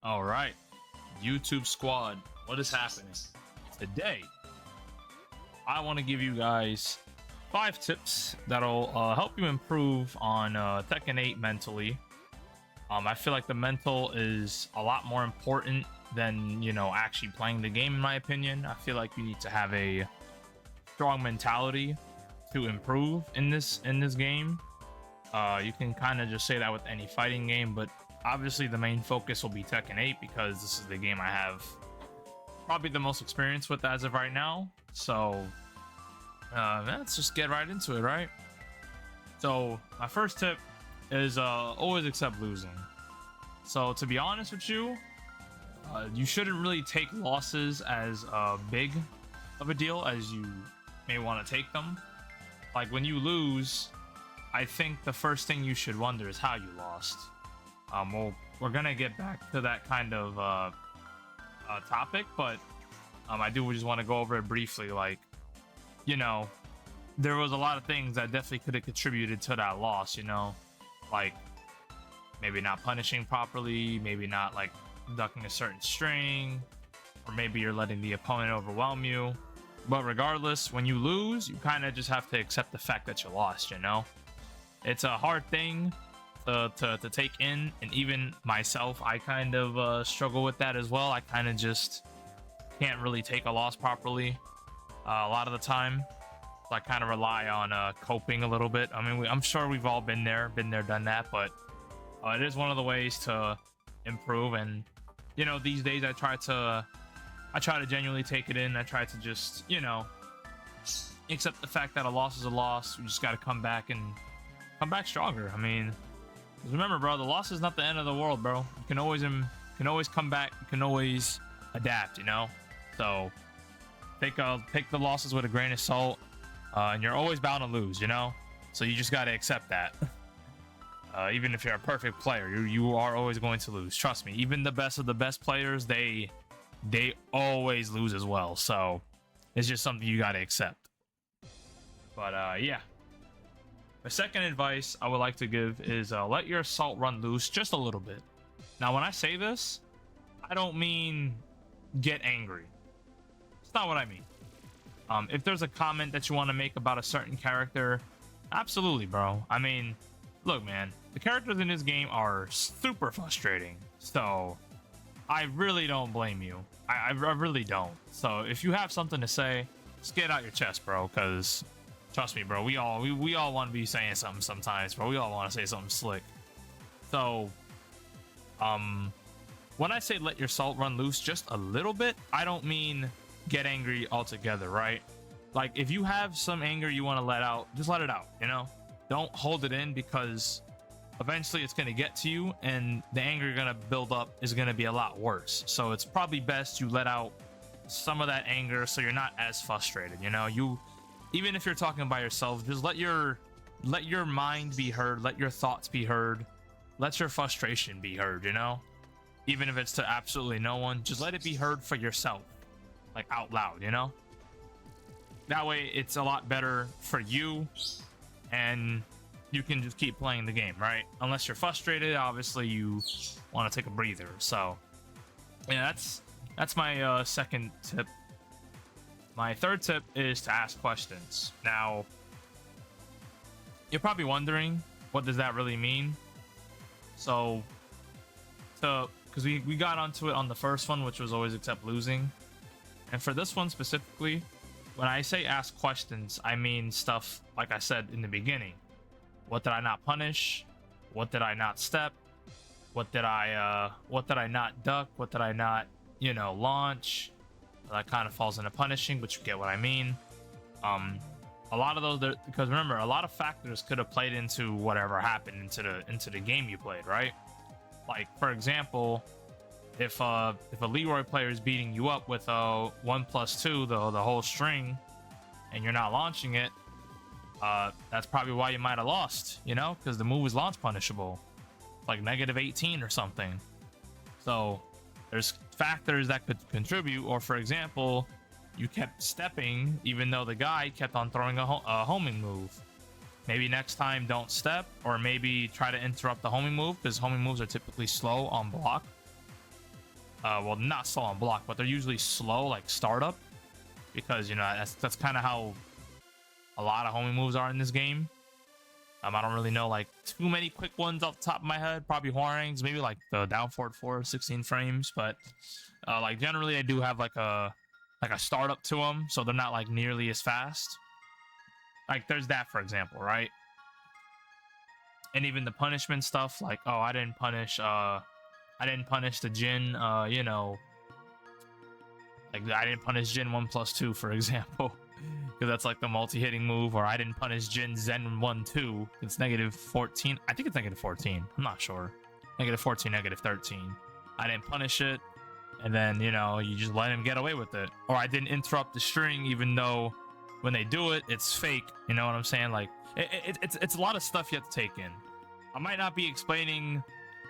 All right, YouTube squad, what is happening? Today, I want to give you guys 5 tips that'll help you improve on Tekken 8 mentally. I feel like the mental is a lot more important than, actually playing the game, in my opinion. I feel like you need to have a strong mentality to improve in this game. You can kind of just say that with any fighting game, but obviously the main focus will be Tekken 8 because this is the game I have probably the most experience with as of right now. So let's just get right into it, right? So my first tip is always accept losing. So to be honest with you, you shouldn't really take losses as big of a deal as you may want to take them. Like when you lose, I think the first thing you should wonder is how you lost. Well, we're gonna get back to that kind of topic, but I do just want to go over it briefly. Like, there was a lot of things that definitely could have contributed to that loss. Like maybe not punishing properly, maybe not like ducking a certain string, or maybe you're letting the opponent overwhelm you. But regardless, when you lose, you kind of just have to accept the fact that you lost. It's a hard thing to take in, and even myself, I kind of struggle with that as well. I kind of just can't really take a loss properly a lot of the time. So I kind of rely on coping a little bit. I mean, I'm sure we've all been there, done that, but it is one of the ways to improve. And these days I try to genuinely take it in. I try to just accept the fact that a loss is a loss. We just got to come back stronger. I mean, remember, bro, the loss is not the end of the world, bro. You can always come back. You can always adapt. So take the losses with a grain of salt, and you're always bound to lose. So you just got to accept that. Even if you're a perfect player, you are always going to lose. Trust me. Even the best of the best players, they always lose as well. So it's just something you got to accept. But yeah. The second advice I would like to give is let your assault run loose just a little bit. Now, when I say this, I don't mean get angry. It's not what I mean. If there's a comment that you want to make about a certain character, absolutely, bro. I mean, look, man, the characters in this game are super frustrating. So I really don't blame you. I really don't. So if you have something to say, just get it out your chest, bro, because trust me, bro, we all want to be saying something sometimes, bro. We all want to say something slick. So, when I say let your salt run loose just a little bit, I don't mean get angry altogether, right? Like, if you have some anger you want to let out, just let it out, Don't hold it in, because eventually it's going to get to you, and the anger you're going to build up is going to be a lot worse. So it's probably best you let out some of that anger so you're not as frustrated, Even if you're talking by yourself, just let your mind be heard, let your thoughts be heard, let your frustration be heard, Even if it's to absolutely no one, just let it be heard for yourself, like out loud, That way it's a lot better for you, and you can just keep playing the game, right? Unless you're frustrated, obviously you want to take a breather. So yeah, that's my second tip. My third tip is to ask questions. Now, you're probably wondering, what does that really mean? So, because we got onto it on the first one, which was always accept losing. And for this one specifically, when I say ask questions, I mean stuff like I said in the beginning. What did I not punish? What did I not step? What did I not duck? What did I not, launch? That kind of falls into punishing, but you get what I mean. A lot of those, because remember, a lot of factors could have played into whatever happened into the game you played, right? Like, for example, if a Leroy player is beating you up with a 1+2, the whole string, and you're not launching it, that's probably why you might have lost, because the move is launch punishable, like -18 or something. So there's factors that could contribute. Or for example, you kept stepping even though the guy kept on throwing a homing move. Maybe next time don't step, or maybe try to interrupt the homing move, because homing moves are typically slow on block. well, not slow on block, but they're usually slow like startup, because you know that's kind of how a lot of homing moves are in this game. I don't really know like too many quick ones off the top of my head. Probably Hwoarangs, maybe like the down forward 4, 16 frames, but like generally they do have like a startup to them, so they're not like nearly as fast. Like there's that, for example, right? And even the punishment stuff, like, oh, I didn't punish the Jin, you know, like I didn't punish Jin 1+2, for example, because that's like the multi-hitting move. Or I didn't punish Jin Zen 1-2. It's -14. I think it's -14. I'm not sure. -14, -13. I didn't punish it, and then, you know, you just let him get away with it. Or I didn't interrupt the string, even though when they do it, it's fake. You know what I'm saying? Like it's a lot of stuff you have to take in. I might not be explaining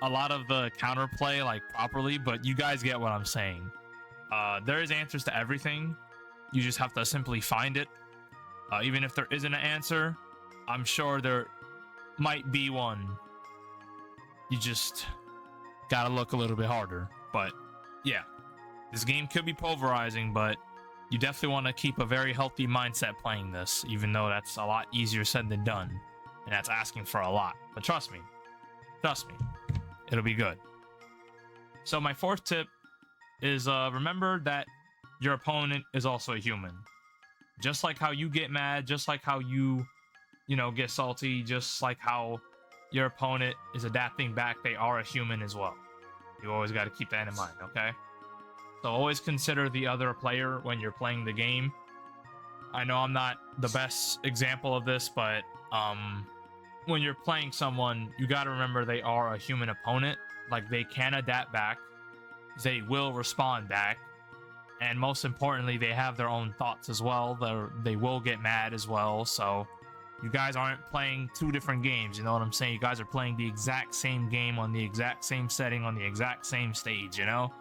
a lot of the counterplay like properly, but you guys get what I'm saying. There is answers to everything. You just have to simply find it. Even if there isn't an answer, I'm sure there might be one. You just gotta look a little bit harder. But yeah, this game could be pulverizing, but you definitely want to keep a very healthy mindset playing this, even though that's a lot easier said than done, and that's asking for a lot. But trust me, it'll be good. So my fourth tip is remember that your opponent is also a human. Just like how you get mad, just like how you know, get salty, just like how your opponent is adapting back, they are a human as well. You always got to keep that in mind, okay? So always consider the other player when you're playing the game. I know I'm not the best example of this, but when you're playing someone, you got to remember they are a human opponent. Like, they can adapt back, they will respond back, and most importantly, they have their own thoughts as well. They will get mad as well. So you guys aren't playing two different games, you know what I'm saying? You guys are playing the exact same game on the exact same setting on the exact same stage, you know?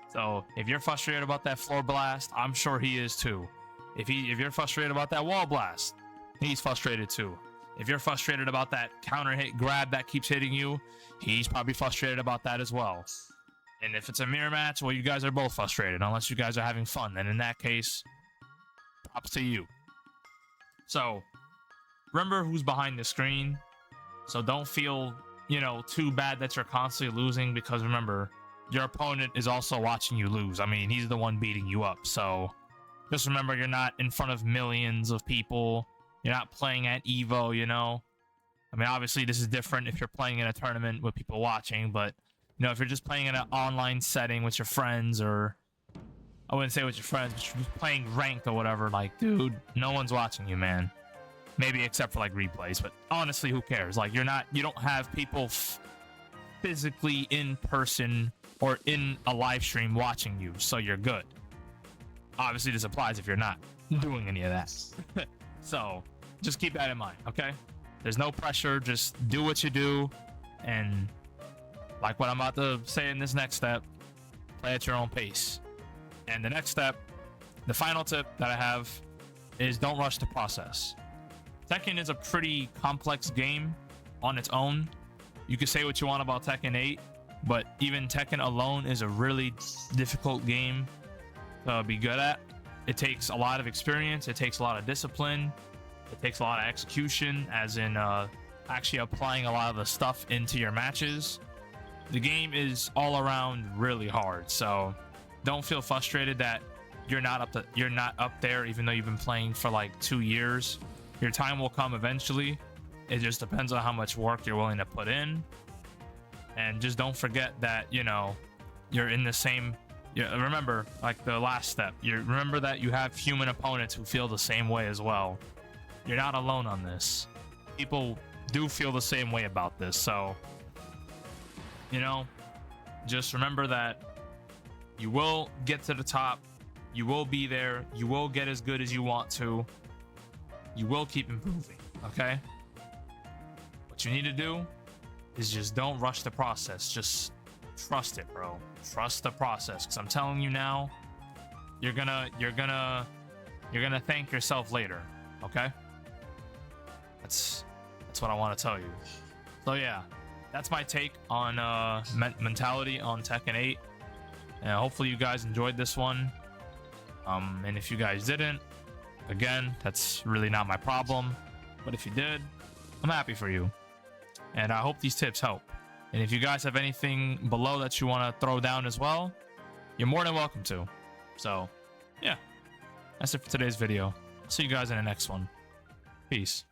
So if you're frustrated about that floor blast, I'm sure he is too. If you're frustrated about that wall blast, he's frustrated too. If you're frustrated about that counter hit grab that keeps hitting you, he's probably frustrated about that as well. And if it's a mirror match, well, you guys are both frustrated, unless you guys are having fun. And in that case, props to you. So remember who's behind the screen. So don't feel, you know, too bad that you're constantly losing, because remember, your opponent is also watching you lose. I mean, he's the one beating you up. So just remember, you're not in front of millions of people. You're not playing at Evo, you know? I mean, obviously, this is different if you're playing in a tournament with people watching, but, you know, if you're just playing in an online setting with your friends, or I wouldn't say with your friends, but you're just playing ranked or whatever, like, dude, no one's watching you, man. Maybe except for, like, replays, but honestly, who cares? Like, you don't have people physically in person or in a live stream watching you, so you're good. Obviously, this applies if you're not doing any of that. So just keep that in mind, okay? There's no pressure. Just do what you do, and like what I'm about to say in this next step, play at your own pace. And the next step, the final tip that I have, is don't rush the process. Tekken is a pretty complex game on its own. You can say what you want about Tekken 8, but even Tekken alone is a really difficult game to be good at. It takes a lot of experience, it takes a lot of discipline, it takes a lot of execution, as in actually applying a lot of the stuff into your matches. The game is all around really hard, so don't feel frustrated that you're not up there, even though you've been playing for like 2 years. Your time will come eventually. It just depends on how much work you're willing to put in. And just don't forget that, you know, you're in the same. Remember, like the last step, remember that you have human opponents who feel the same way as well. You're not alone on this. People do feel the same way about this. So, you know, just remember that you will get to the top. You will be there. You will get as good as you want to. You will keep improving, okay? What you need to do is just don't rush the process. Just trust it, bro. Trust the process, because I'm telling you now, you're gonna thank yourself later, okay? That's what I want to tell you. So yeah, that's my take on mentality on Tekken 8. And hopefully you guys enjoyed this one. And if you guys didn't, again, that's really not my problem. But if you did, I'm happy for you. And I hope these tips help. And if you guys have anything below that you want to throw down as well, you're more than welcome to. So, yeah, that's it for today's video. See you guys in the next one. Peace.